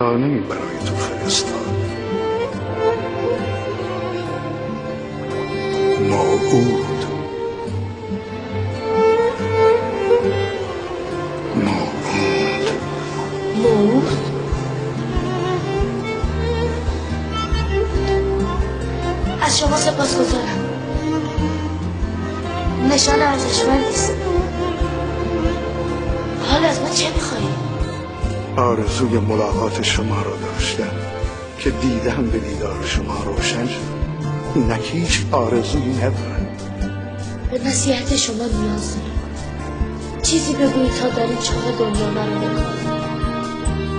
خانه‌ای برای تو فرستاد. موعود از شما سپاسگزارم. نشان ارزشمندی است. حال از من چه میخواهی؟ آرزوی ملاقات شما را داشتم که دیدم به دیدار شما روشن شد. اینک هیچ آرزویی ندارم. به نصیحت شما نیاز دارم. چیزی بگویید تا در این چاه دنیا مرا بکارم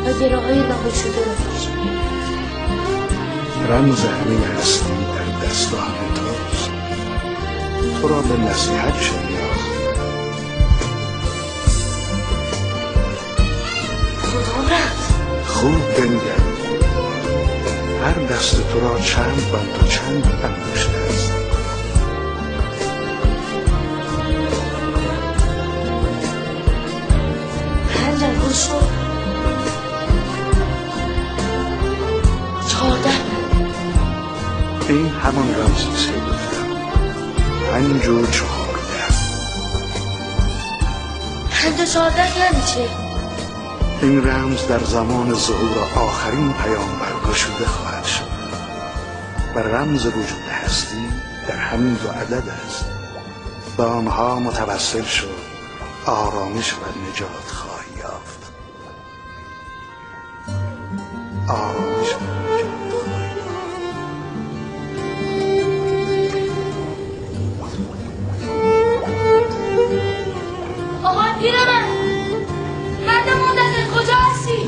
و گراهای نابود شده را باشم. رمز همه هستی در دستان توست. تو را به نصیحت نیاز. کدام رمز؟ خوب بنگر. هر دست تو را چند بند و چند انگشته است. پنج انگشت و 14. این همان رمزی است که گفتم. 5 و 14. 5 و 14 یعنی چه؟ این رمز در زمان ظهور آخرین پیامبر گشوده خواهد شد و رمز وجود هستی در همین 2 عدد است. به آنها متوسل شد، آرامش و نجات خواهی یافت. آرامش و نجات خواهی یافت. آقای پیرمرد، مرد منتظر کجا هستی؟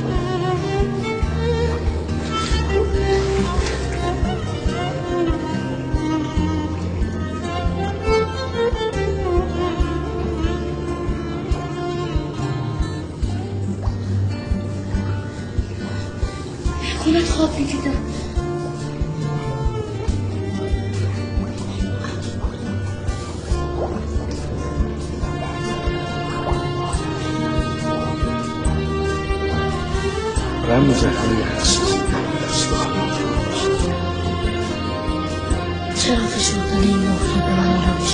نکنه خواب میدیدم. رمز همه هستی در دستان توست. چرا فشردن این مهری به من آرامش